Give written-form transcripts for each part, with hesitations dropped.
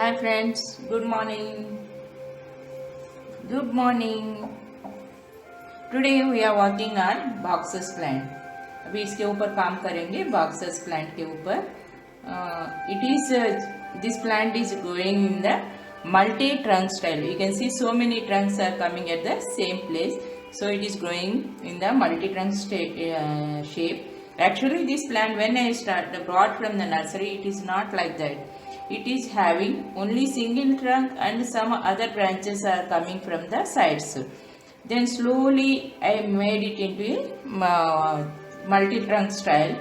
Hi friends, good morning. Good morning. Today we are working on boxes plant. अभी इसके ऊपर काम करेंगे boxes plant के ऊपर. This plant is growing in the multi-trunk style. You can see so many trunks are coming at the same place. So it is growing in the multi-trunk shape. Actually, this plant when I brought from the nursery, it is not like that. It is having only single trunk and some other branches are coming from the sides. Then slowly I made it into a multi-trunk style.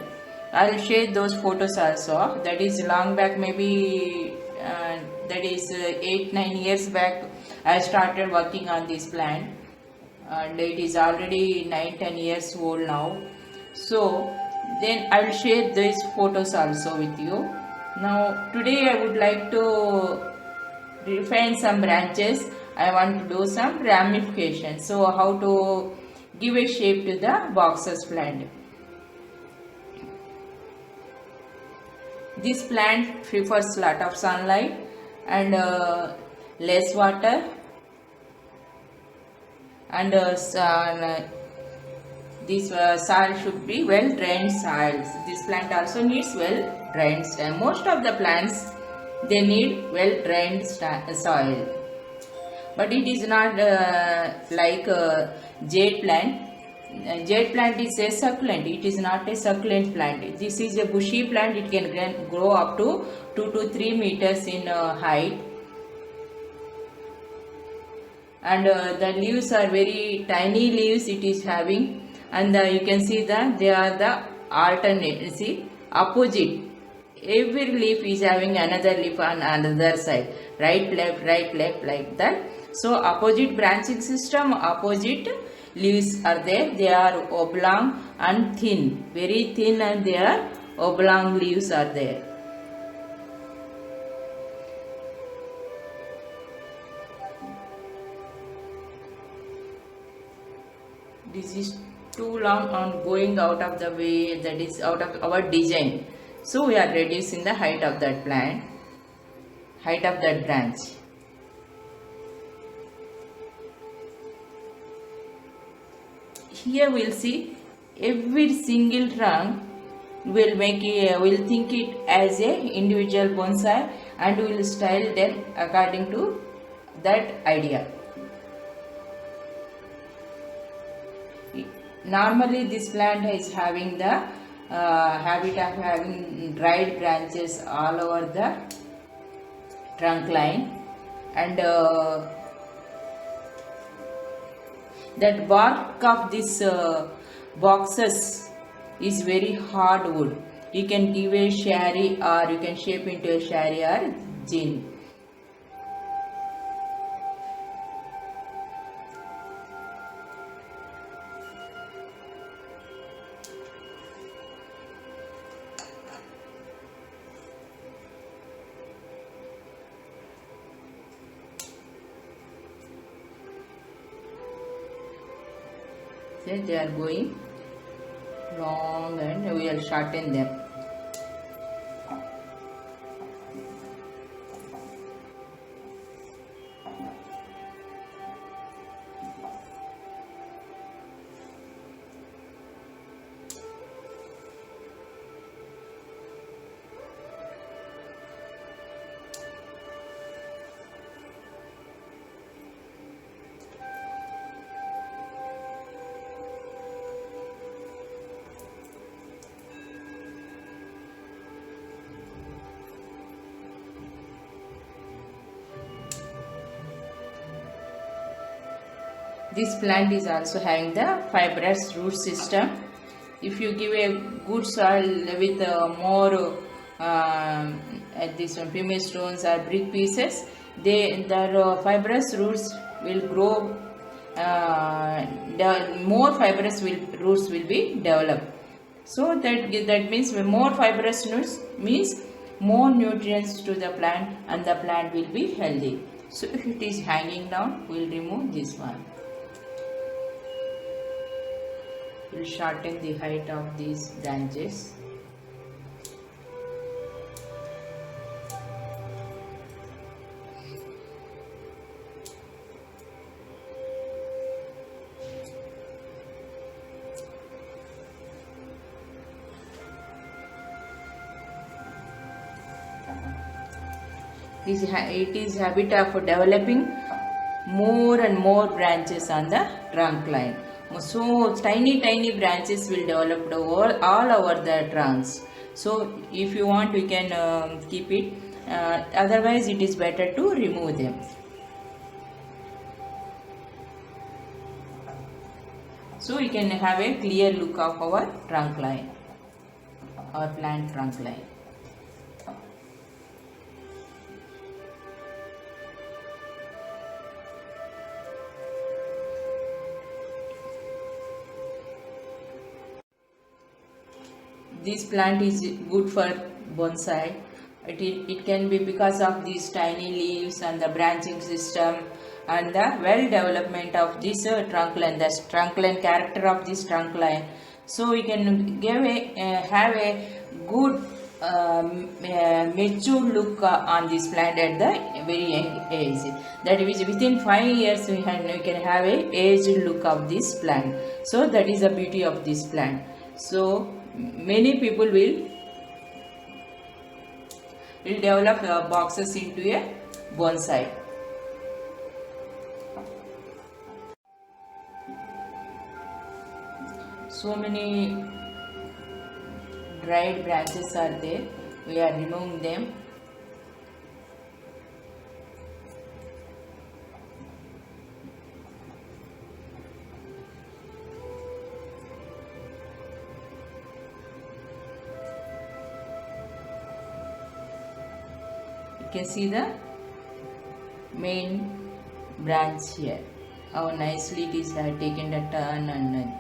I'll share those photos also. That is long back, maybe that is 8-9 years back. I started working on this plant, and it is already 9-10 years old now. So then I will share these photos also with you. Now today I would like to refine some branches. I want to do some ramification. So how to give a shape to the boxes plant. This plant prefers lot of sunlight and less water, and this soil should be well drained soils. This plant also needs well drained soil. Most of the plants they need well drained soil, but it is not like jade plant. Jade plant is a succulent. It is not a succulent plant. This is a bushy plant. It can grow up to 2 to 3 meters in height, and the leaves are very tiny leaves it is having, and you can see that they are the alternate, see, opposite. Every leaf is having another leaf on another side, right left like that. So opposite branching system, opposite leaves are there. They are oblong and thin, very thin, and their oblong leaves are there. This is too long on going out of the way, that is out of our design. So we are reducing the height of that plant, height of that branch. Here we'll see every single trunk will think it as a individual bonsai, and will style them according to that idea. Normally this plant is having the habit of having dried branches all over the trunk line, and that bark of this boxes is very hard wood. You can give a shari, or you can shape into a shari or gin. They are going long, and we will shorten them. This plant is also having the fibrous root system. If you give a good soil with more these pumice stones or brick pieces, their fibrous roots will grow. More fibrous roots will be developed. So that means more fibrous roots means more nutrients to the plant, and the plant will be healthy. So if it is hanging down, we will remove this one. We will shorten the height of these branches. it is habit of developing more and more branches on the trunk line. So tiny branches will develop all over the trunks. So if you want, we can keep it. Otherwise, it is better to remove them. So we can have a clear look of our trunk line, our plant trunk line. This plant is good for bonsai. It can be because of these tiny leaves and the branching system and the well development of this trunk line, the trunk line character of this trunk line. So we can have a good mature look on this plant at the very young age. That is, within 5 years we can have a aged look of this plant. So that is the beauty of this plant. So many people will develop boxes into a bonsai. So many dried branches are there. We are removing them. You can see the main branch here. How nicely it is taken the turn and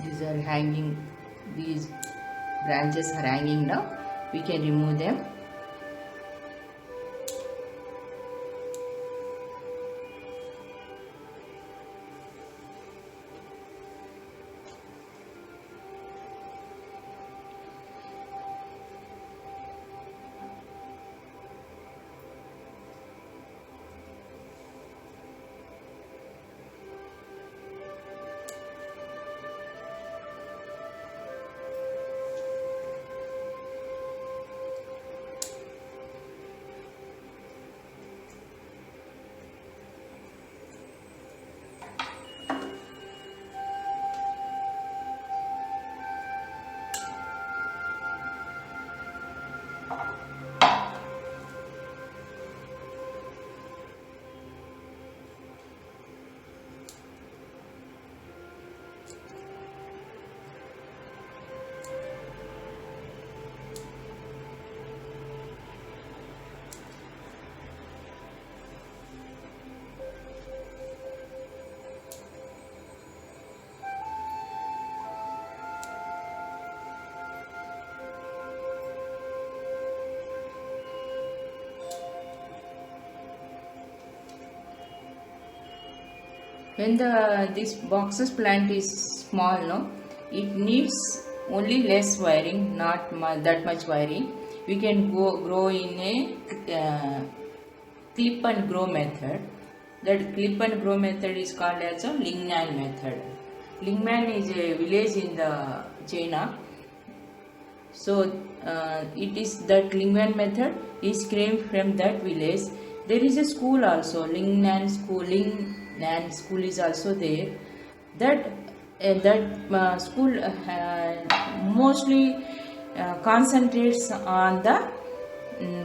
these are hanging, these branches are hanging now. We can remove them. When this boxes plant is small, no, it needs only less wiring, not that much wiring. We can grow in a clip and grow method. That clip and grow method is called as a Lingnan method. Lingnan is a village in the China. So it is that Lingnan method is came from that village. There is a school also, Lingnan school. Lingnan school is also there. That school mostly concentrates on the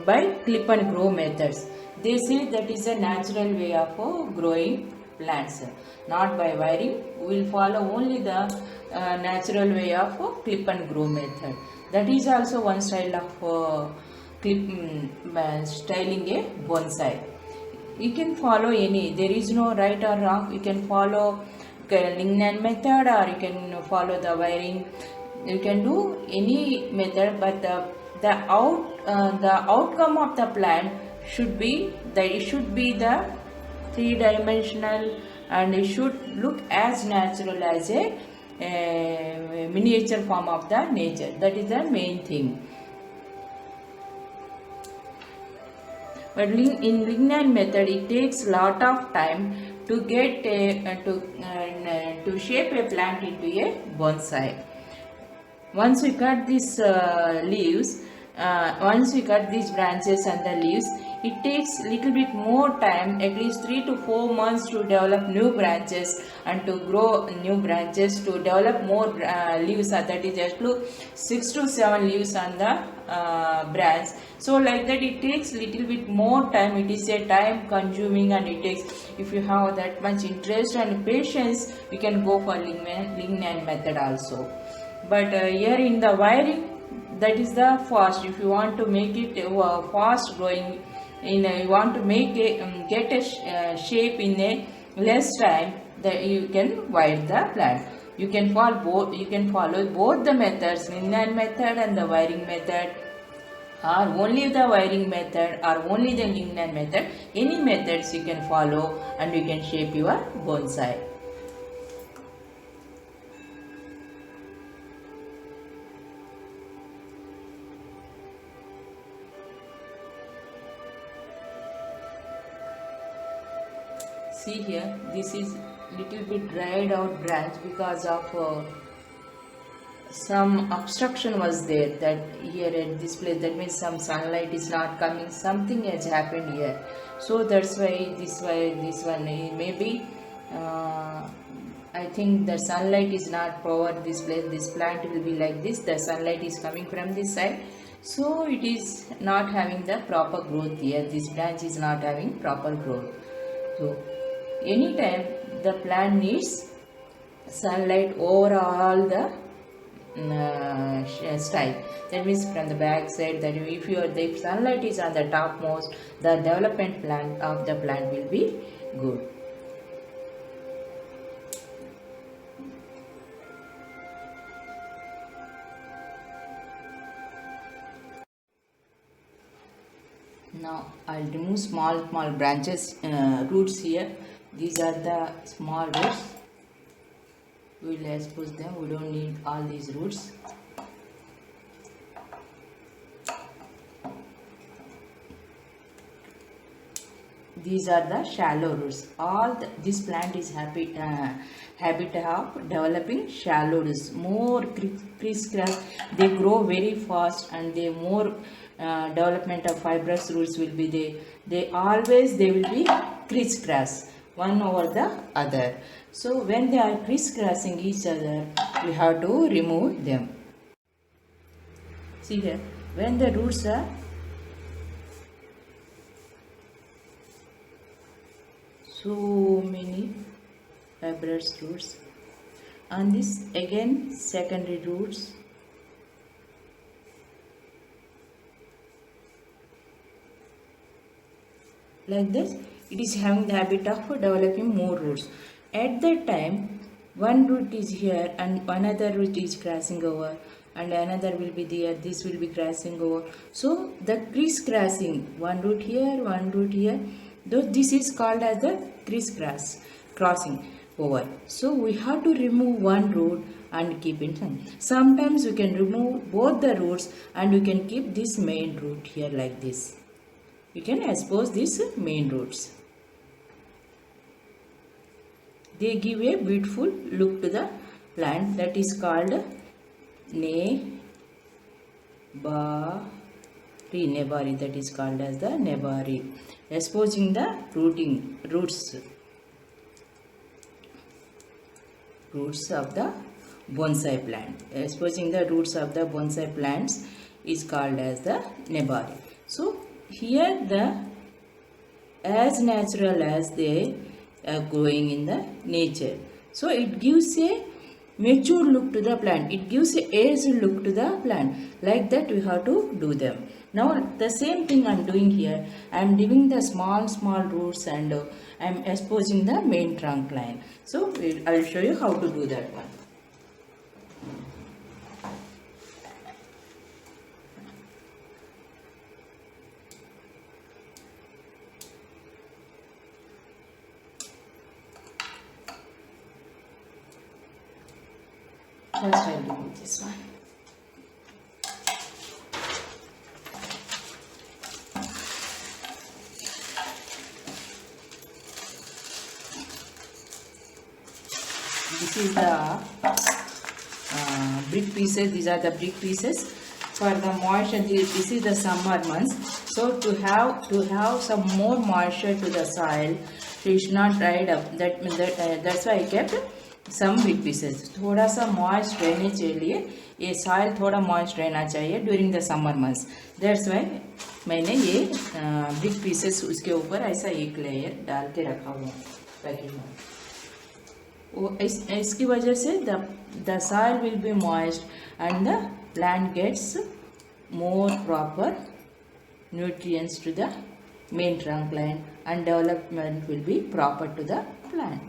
by clip and grow methods. They say that is a natural way of growing plants, not by wiring. We will follow only the natural way of clip and grow method. That is also one style of styling a bonsai. You can follow any. There is no right or wrong. You can follow Lingnan method, or you can follow the wiring. You can do any method, but the outcome of the plant should be the three-dimensional, and it should look as natural as a miniature form of the nature. That is the main thing. But in Lingnan method, it takes lot of time to get to shape a plant into a bonsai. Once we cut these leaves, once we cut these branches and the leaves, it takes little bit more time, at least 3 to 4 months, to develop new branches and to grow new branches, to develop more leaves. That is just 6 to 7 leaves on the branch. So like that, it takes little bit more time. It is a time consuming, and it takes, if you have that much interest and patience, you can go for Lingnan method also. But here in the wiring, that is the fast. If you want to make it fast growing, you want to make a get a shape in a less time, that you can wire the plant. You can follow both. You can follow both the methods, Lingnan method and the wiring method, or only the wiring method, or only the Lingnan method. Any methods you can follow, and you can shape your bonsai. See here, this is little bit dried out branch because of some obstruction was there, that here at this place, that means some sunlight is not coming, something has happened here. So that's why this one maybe I think the sunlight is not covered this place. This plant will be like this, the sunlight is coming from this side, so it is not having the proper growth here. This branch is not having proper growth. So anytime the plant needs sunlight over all the style. That means from the back side, that if sunlight is on the topmost, the development plan of the plant will be good. Now I'll remove small branches, roots here. These are the small roots. We will expose them. We don't need all these roots. These are the shallow roots. This plant is habit of developing shallow roots. More crisscross. They grow very fast, and they more development of fibrous roots will be there. They will be crisscross, one over the other. So when they are crisscrossing each other, we have to remove them. See here, when the roots are so many fibrous roots, and this again secondary roots. Like this, it is having the habit of developing more roots. At that time, one root is here and another root is crossing over, and another will be there, this will be crossing over. So the crisscrossing, one root here, though this is called as the crossing over. So we have to remove one root and keep it. Sometimes we can remove both the roots and we can keep this main root here like this. We can expose these main roots. They give a beautiful look to the plant. That is called nebari. That is called as the nebari. Exposing the roots of the bonsai plant. Exposing the roots of the bonsai plants is called as the nebari. So here the as natural as they are growing in the nature. So it gives a mature look to the plant. It gives a aged look to the plant. Like that we have to do them. Now the same thing I am doing here. I am giving the small roots and I am exposing the main trunk line. So I will show you how to do that one. First I will do this one. This is the brick pieces. These are the brick pieces for the moisture. This is the summer months. So to have some more moisture to the soil, so it's not dried up. That's why I kept some brick pieces. थोड़ा सा moist रहने चाहिए. ये soil थोड़ा moist रहना चाहिए during the summer months. That's why मैंने ये brick pieces उसके ऊपर ऐसा एक layer डाल के रखा हुआ पैकेट में. वो इसकी वजह से the soil will be moist and the plant gets more proper nutrients to the main trunk line and development will be proper to the plant.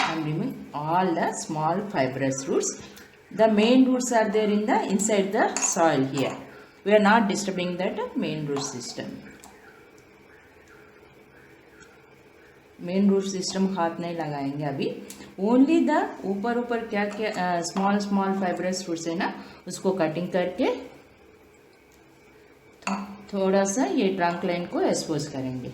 I am removing all the small fibrous roots. The main roots are there in the inside the soil here. We are not disturbing that main root system. Main root system हाथ नहीं लगाएंगे अभी. Only the ऊपर क्या small fibrous roots है ना, उसको cutting करके थोड़ा सा ये ट्रंक लाइन को एक्सपोज करेंगे.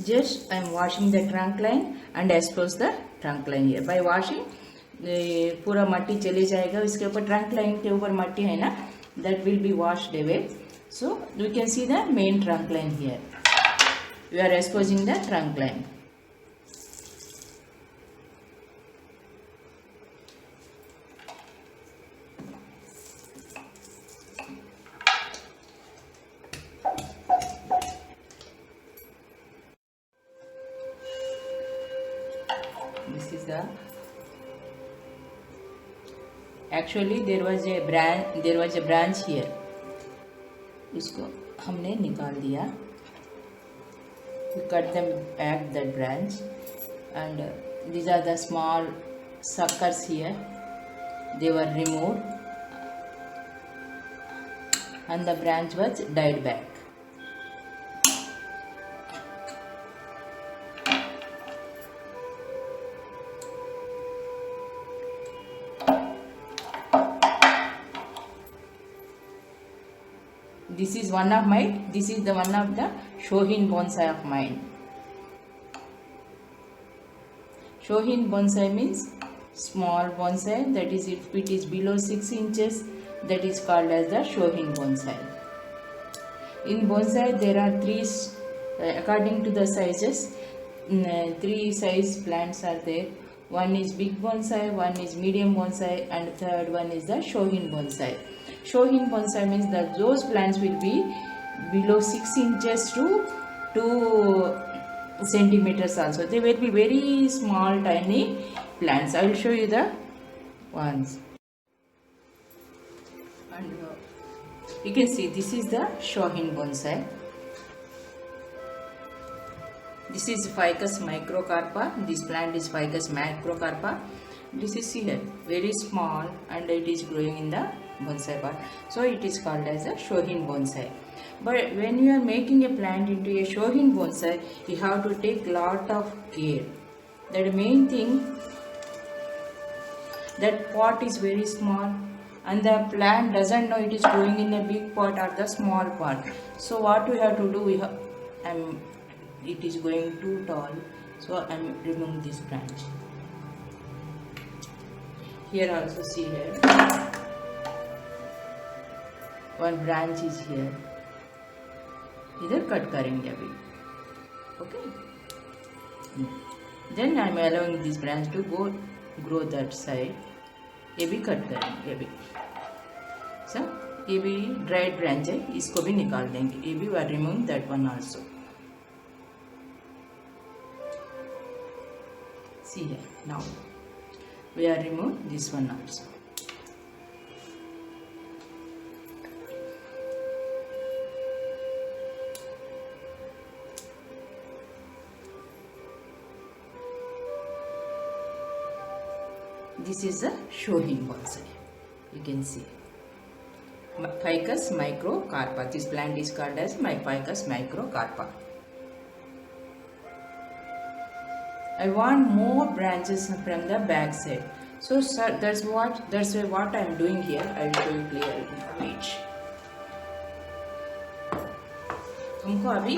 Just I am washing the trunk line and expose the trunk line here. By washing पूरा मट्टी चले जाएगा. इसके ऊपर ट्रंक लाइन के ऊपर मट्टी है ना, that will be washed away. So we can see the main trunk line here. We are exposing the trunk line. This is the actually there was a branch here. उसको हमने निकाल दिया. We cut them back that branch and these are the small suckers here. They were removed and the branch was died back. This is one of the Shohin bonsai of mine. Shohin bonsai means small bonsai, that is if it is below 6 inches, that is called as the Shohin bonsai. In bonsai there are three, according to the sizes, three size plants are there. One is big bonsai, one is medium bonsai, and third one is the Shohin bonsai. Shohin bonsai means that those plants will be below 6 inches to 2 centimeters also. They will be very small tiny plants. I will show you the ones. And you can see this is the Shohin bonsai. This is Ficus microcarpa. This plant is Ficus microcarpa. This is here very small and it is growing in the bonsai part. So it is called as a Shohin bonsai. But when you are making a plant into a Shohin bonsai, you have to take lot of care. The main thing, that pot is very small and the plant doesn't know it is growing in a big pot or the small pot. So what we have to do, it is going too tall, so I am removing this branch. Here also see here, one branch is here. इधर cut करेंगे अभी, okay. Then I am allowing this branch to go grow that side. ये भी cut करेंगे अभी. So ये भी dried branch है, इसको भी निकाल देंगे. ये भी we are removing that one also. See here, now we are remove this one also. This is a Shohin bonsai. You can see Ficus microcarpa. This plant is called as Ficus microcarpa. I want more branches from the back side. So sir, that's what I am doing here. I will show you clearly. Wait. हमको अभी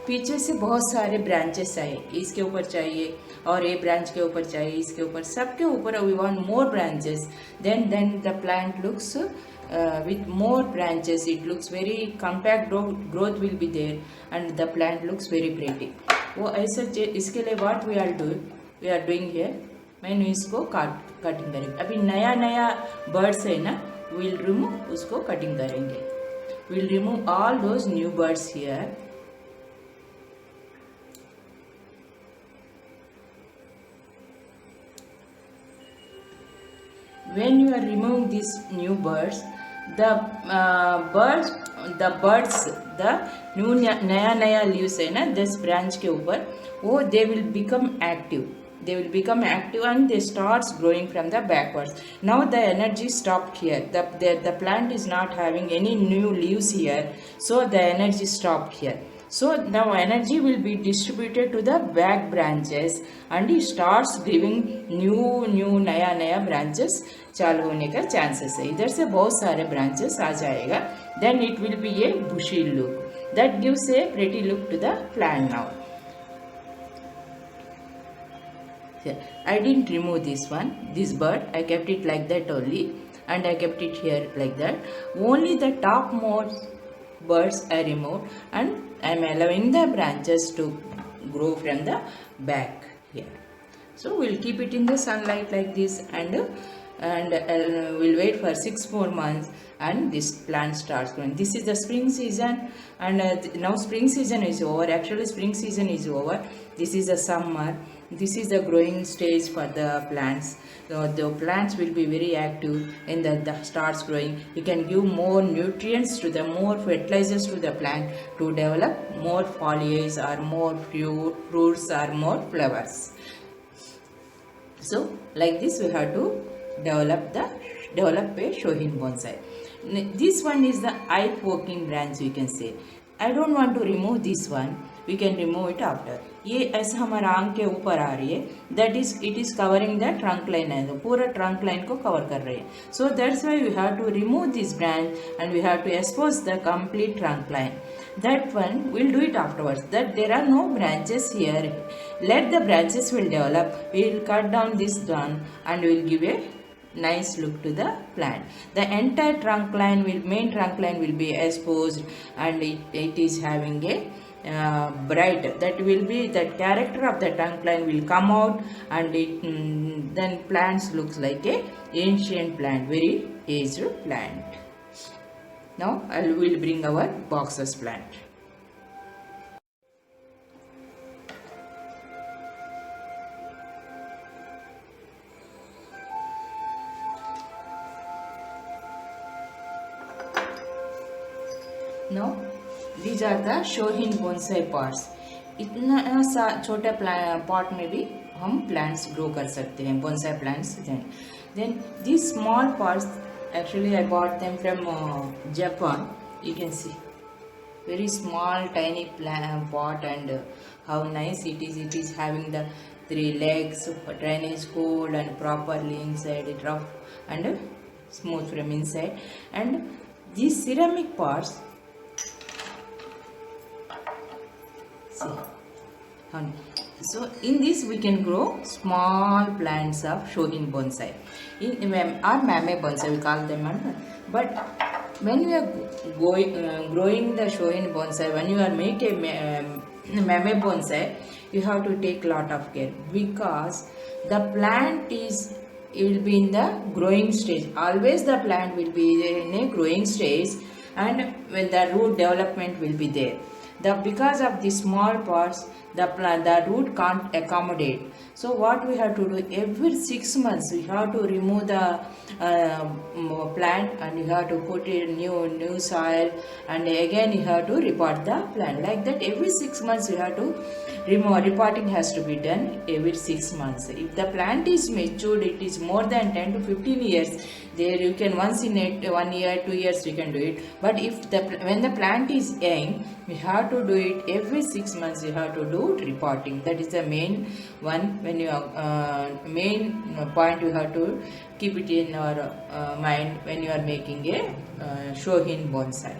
पीछे से बहुत सारे branches आए, इसके ऊपर चाहिए और ये ब्रांच के ऊपर चाहिए, इसके ऊपर, सबके ऊपर we want more branches. Then the plant looks with more branches. It looks very compact growth will be there and the plant looks very pretty. वो ऐसा इसके लिए what we are doing here, मैंने इसको कटिंग करेंगे. अभी नया birds है ना, we'll remove, उसको कटिंग करेंगे. We'll remove all those new birds here. When you are removing these new birds, the new नया leaves है ना, this branch के ऊपर, वो they will become active. They will become active and they starts growing from the backwards. Now the energy stopped here. The plant is not having any new leaves here, so the energy stopped here. So now energy will be distributed to the back branches and it starts giving new नया branches चालू होने का chances है. इधर से बहुत सारे branches आ जाएगा. Then it will be a bushy look. That gives a pretty look to the plant now. I didn't remove this bird. I kept it like that only and I kept it here like that. Only the topmost birds I removed and I am allowing the branches to grow from the back here. So we'll keep it in the sunlight like this and we'll wait for 6 more months and this plant starts growing. This is the spring season and now spring season is over. Actually spring season is over. This is the summer. This is the growing stage for the plants. The plants will be very active and the starts growing. You can give more nutrients to the, more fertilizers to the plant to develop more foliage or more fruits or more flowers. So like this we have to develop a Shohin bonsai. This one is the eye-poking branch, you can say. I don't want to remove this one. We can remove it after. ये ऐसा हमारा आंख के ऊपर आ रही है. That is, it is covering the trunk line है, तो पूरा trunk line को cover कर रही है. So that's why we have to remove this branch and we have to expose the complete trunk line. That one we'll do it afterwards. That there are no branches here. Let the branches will develop. We will cut down this down and we will give a nice look to the plant. The entire trunk line will, main trunk line will be exposed, and it is having a bright, that will be, that character of the trunk line will come out, and it then plants looks like a ancient plant, very aged plant. Now I will bring our boxes plant. Now these are the Shohin bonsai pots. इतना सा छोटा pot में भी हम plants grow कर सकते हैं, bonsai plants. Then these small pots, actually I bought them from Japan. You can see very small tiny pot, and how nice it is. It is having the 3 legs, drainage cold and properly inside it, rough and smooth from inside. And these ceramic pots, so in this we can grow small plants of Shohin bonsai, or Mame bonsai we call them. But when we are growing the Shohin bonsai, when you are making Mame bonsai, you have to take lot of care, because the plant is, it will be in the growing stage. Always the plant will be in a growing stage, and when the root development will be there. Because of the small pots, the root can't accommodate. So what we have to do, every 6 months we have to remove the plant, and you have to put in new soil, and again you have to repot the plant. Like that, every 6 months you have to remove. Repotting has to be done every 6 months. If the plant is matured, it is more than 10 to 15 years, there you can once in 1 year, 2 years you can do it. But if when the plant is young, we have to do it every 6 months. You have to do repotting. That is the main one. When you main point you have to keep it in your mind when you are making a Shohin bonsai.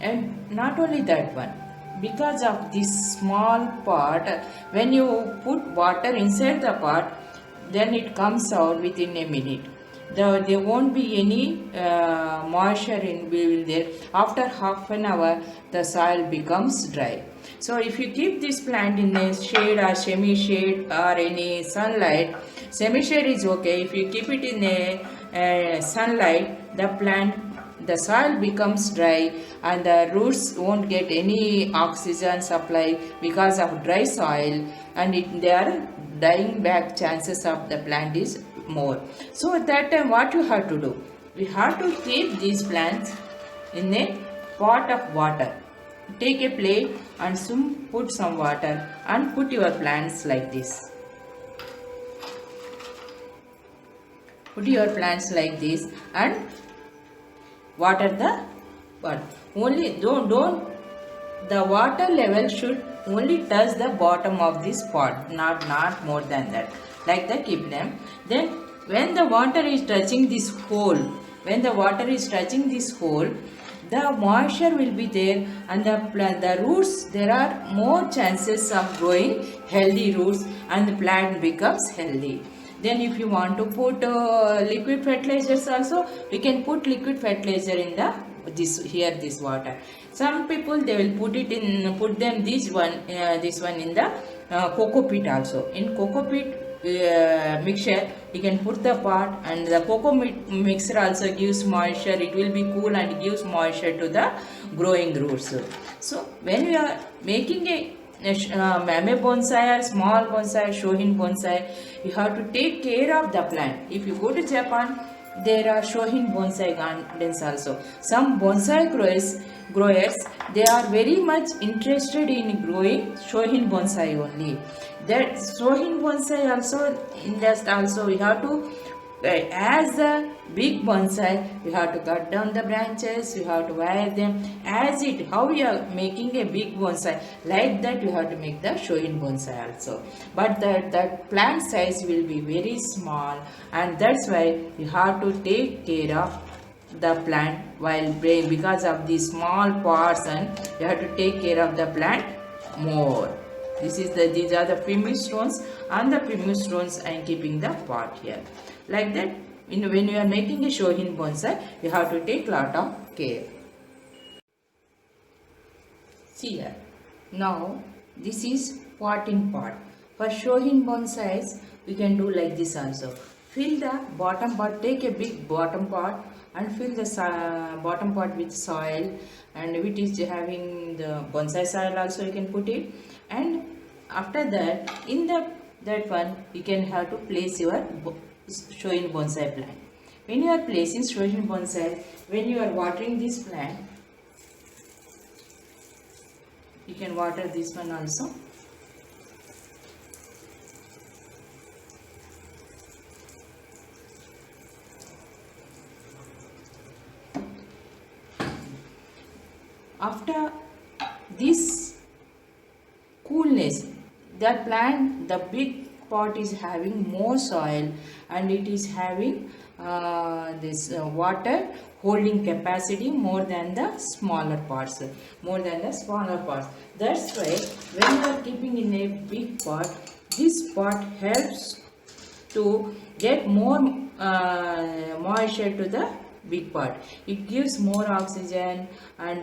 And not only that one, because of this small pot, when you put water inside the pot, then it comes out within a minute. There won't be any moisture in there. After half an hour, the soil becomes dry. So if you keep this plant in a shade or semi-shade or any sunlight, semi-shade is okay. If you keep it in a sunlight, the soil becomes dry, and the roots won't get any oxygen supply because of dry soil, and they are dying back. Chances of the plant is more. So at that time, what you have to do? We have to keep these plants in a pot of water. Take a plate and put some water and put your plants like this. Put your plants like this and water the pot. Only don't the water level should only touch the bottom of this pot, not more than that. Like that, keep them. Then when the water is touching this hole, the moisture will be there, and the roots, there are more chances of growing healthy roots, and the plant becomes healthy. Then if you want to put liquid fertilizers also, we can put liquid fertilizer in this water. Some people, they will put them this one in the cocoa pit also. In cocoa pit mixture, you can put the pot, and the cocoa mixture also gives moisture. It will be cool and gives moisture to the growing roots. So when we are making a Mame bonsai or small bonsai, Shohin bonsai, you have to take care of the plant. If you go to Japan, there are Shohin bonsai gardens also. Some bonsai growers, they are very much interested in growing Shohin bonsai only. That Shohin bonsai also we have to, as a big bonsai, we have to cut down the branches, we have to wire them. How we are making a big bonsai, like that you have to make the Shohin bonsai also. But that plant size will be very small, and that's why you have to take care of the plant while because of the small parts, and you have to take care of the plant more. These are the pumice stones, and the pumice stones I am keeping the pot here. Like that, when you are making a Shohin bonsai, you have to take lot of care. See here. Now this is pot in pot. For Shohin bonsais, we can do like this also. Fill the bottom pot, take a big bottom pot and fill the bottom pot with soil, and which is having the bonsai soil also you can put it. And after that, in that one you can have to place your Shohin bonsai plant. When you are placing Shohin bonsai, when you are watering this plant, you can water this one also. After this coolness, the plant, the big pot is having more soil, and it is having this water holding capacity more than the smaller parts. That's why when you are keeping in a big pot, this pot helps to get more moisture to the big pot. It gives more oxygen and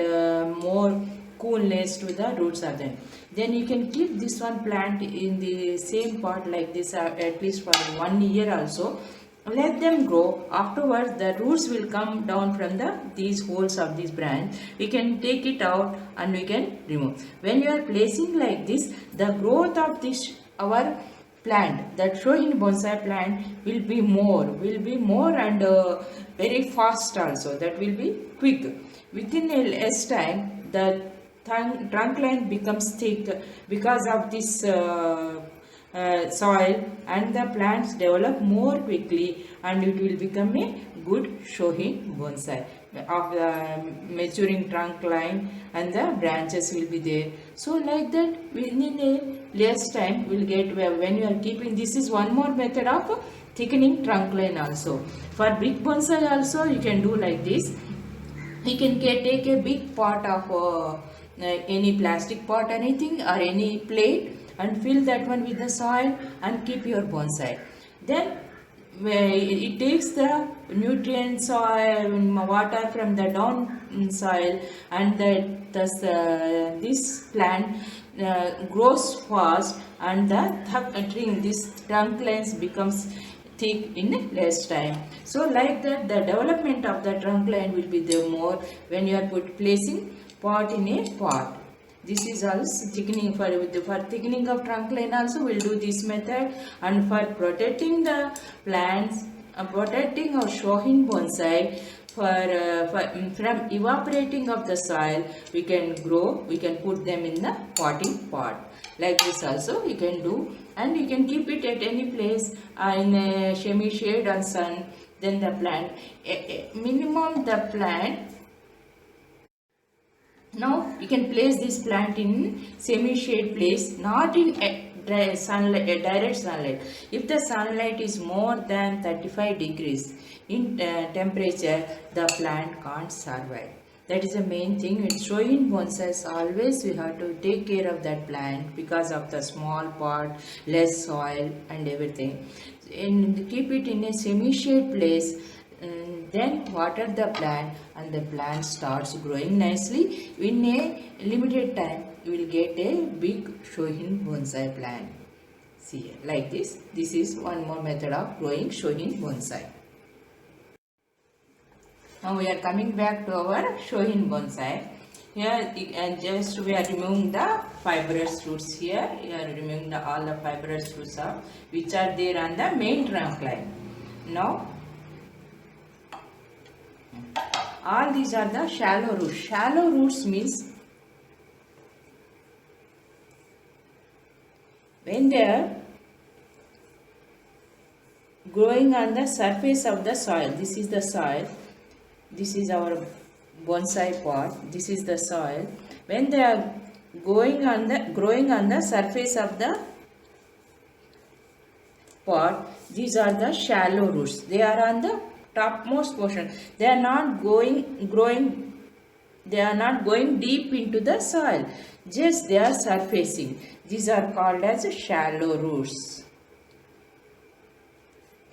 more coolness to the roots of them. Then you can keep this one plant in the same pot like this at least for 1 year also. Let them grow. Afterwards, the roots will come down from these holes of this branch. We can take it out and we can remove. When you are placing like this, the growth of this our plant, that Shohin bonsai plant, will be more and very fast also. That will be quick. Within a less time, the trunk line becomes thick because of this soil, and the plants develop more quickly, and it will become a good Shohin bonsai of the maturing trunk line, and the branches will be there. So like that, within a less time we will get, when you are keeping, this is one more method of thickening trunk line also. For big bonsai also you can do like this. You can take a big pot of any plastic pot, anything, or any plate, and fill that one with the soil and keep your bonsai. Then it takes the nutrients or water from the down soil, and this plant grows fast, and this trunk lines becomes thick in less time. So like that, the development of the trunk line will be there more when you are placing pot in a pot. This is also thickening. For thickening of trunk line also we'll do this method. And for protecting the plants, protecting our Shohin bonsai from evaporating of the soil, we can put them in the potting pot. Like this also you can do, and you can keep it at any place in a semi shade and sun. Then the plant, minimum the plant. Now you can place this plant in semi-shade place, not in direct sunlight. If the sunlight is more than 35 degrees in temperature, the plant can't survive. That is the main thing. In Shohin bonsais, always we have to take care of that plant because of the small pot, less soil and everything. And keep it in a semi-shade place. Then water the plant, and the plant starts growing nicely. In a limited time, you will get a big Shohin bonsai plant. See, like this. This is one more method of growing Shohin bonsai. Now we are coming back to our Shohin bonsai. Here and just we are removing the fibrous roots here. We are removing all the fibrous roots which are there on the main trunk line. Now all these are the shallow roots. Shallow roots means when they are growing on the surface of the soil. This is the soil. This is our bonsai pot. This is the soil. When they are growing on the surface of the pot, these are the shallow roots. They are on the topmost portion. They are not growing, they are not going deep into the soil, just they are surfacing. These are called as shallow roots.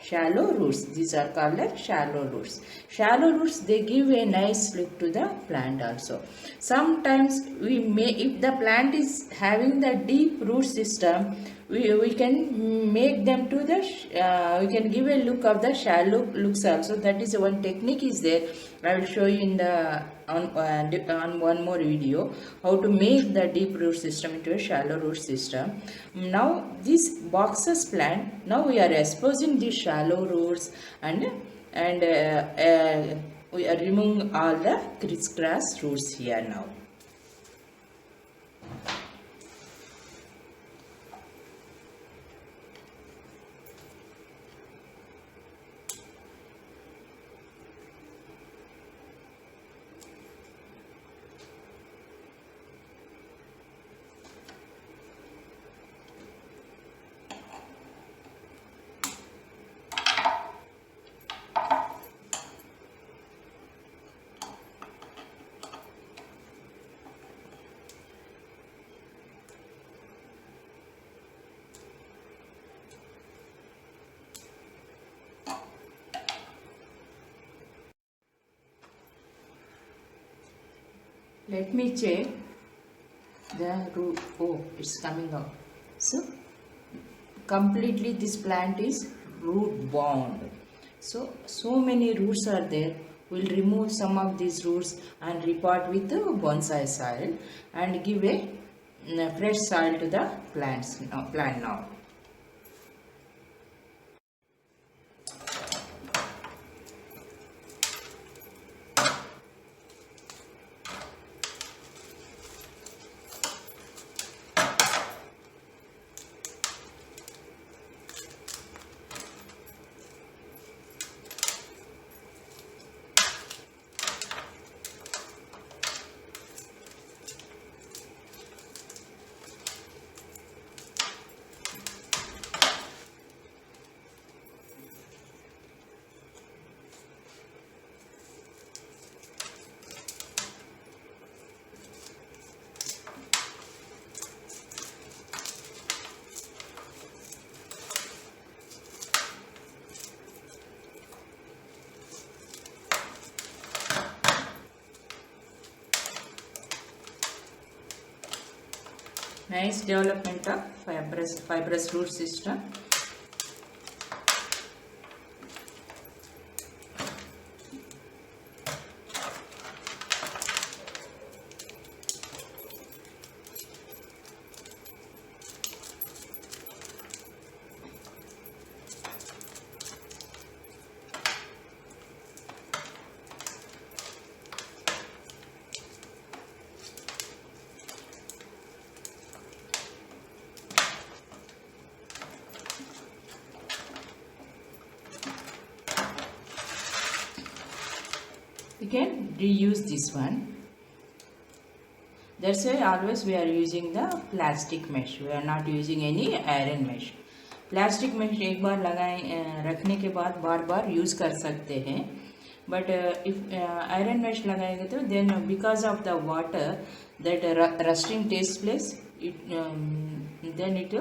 Shallow roots, these are called like shallow roots. Shallow roots, they give a nice look to the plant also. Sometimes we may, if the plant is having the deep root system, we can make them to the we can give a look of the shallow looks also. That is one technique is there. I will show you in the on one more video how to make the deep root system into a shallow root system. Now this boxes plant, now we are exposing these shallow roots and we are removing all the crisscross roots here now. Let me check the root. Oh, it's coming out. So completely this plant is root bound. So many roots are there. We'll remove some of these roots and repot with the bonsai soil and give a fresh soil to the plant now. Nice development of fibrous root system. We can reuse this one. That's why always we are using the plastic mesh. We are not using any iron mesh. Plastic mesh एक बार लगाए रखने के बाद बार बार use कर सकते हैं. But if iron mesh लगाएंगे तो then because of the water that rusting takes place, then it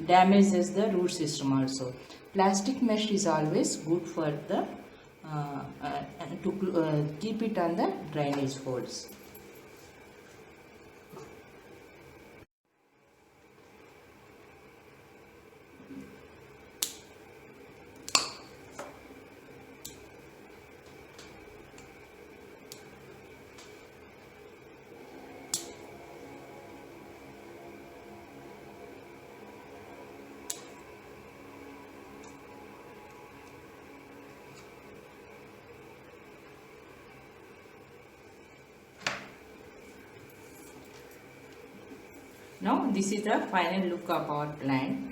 damages the root system also. Plastic mesh is always good for the to keep it on the drainage holes. Now this is the final look of our plant.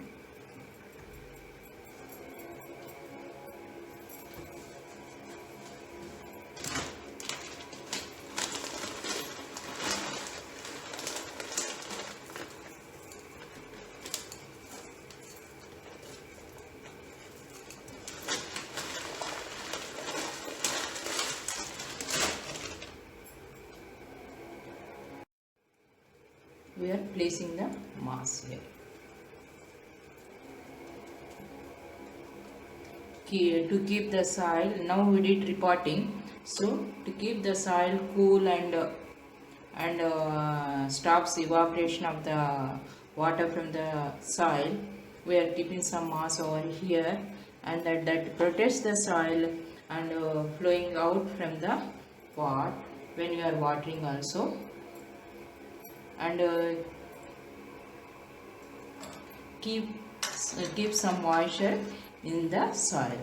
we are placing the mass here. To keep the soil, now we did repotting, so to keep the soil cool and stops evaporation of the water from the soil, we are keeping some moss over here, and that protects the soil and flowing out from the pot when you are watering also, and keep some moisture in the soil.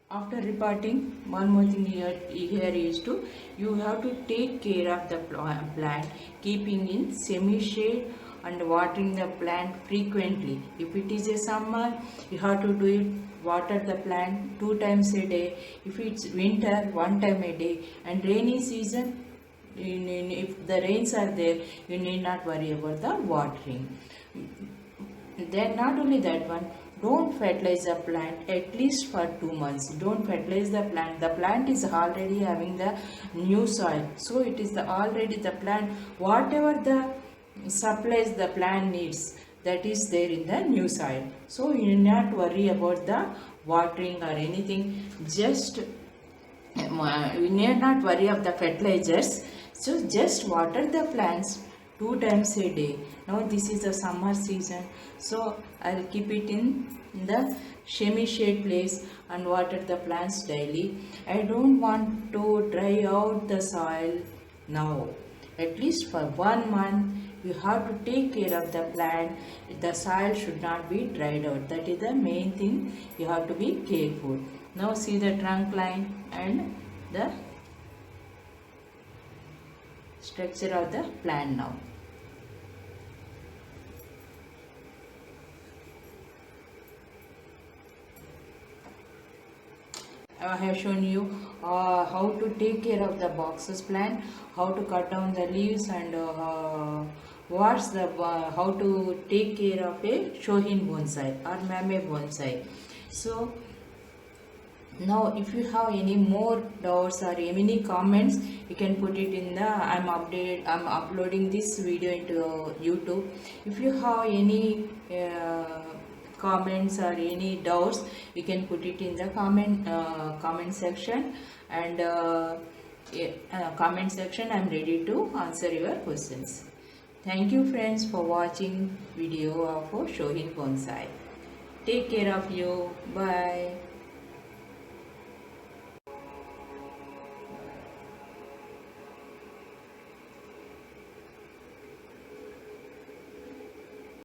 After repotting, one more thing here is to, you have to take care of the plant, keeping in semi-shade and watering the plant frequently. If it is a summer, you have to do it, water the plant 2 times a day. If it's winter, 1 time a day. And rainy season, if the rains are there, you need not worry about the watering. Then not only that one, don't fertilize the plant at least for 2 months. Don't fertilize the plant. The plant is already having the new soil. So it is already the plant, whatever the supplies the plant needs, that is there in the new soil. So you need not worry about the watering or anything. Just you need not worry of the fertilizers. So just water the plants 2 times a day. Now this is the summer season, so I'll keep it in the semi-shade place and water the plants daily. I don't want to dry out the soil now. At least for 1 month you have to take care of the plant. The soil should not be dried out. That is the main thing, you have to be careful. Now see the trunk line and the structure of the plant now. I have shown you how to take care of the boxes plant, how to cut down the leaves, and how to take care of a Shohin bonsai or Mame bonsai. So now if you have any more doubts or any comments, you can put it in the, I'm uploading this video into YouTube. If you have any comments or any doubts, you can put it in the comment section, and comment section, I'm ready to answer your questions. Thank you friends for watching video of Shohin bonsai. Take care of you. Bye.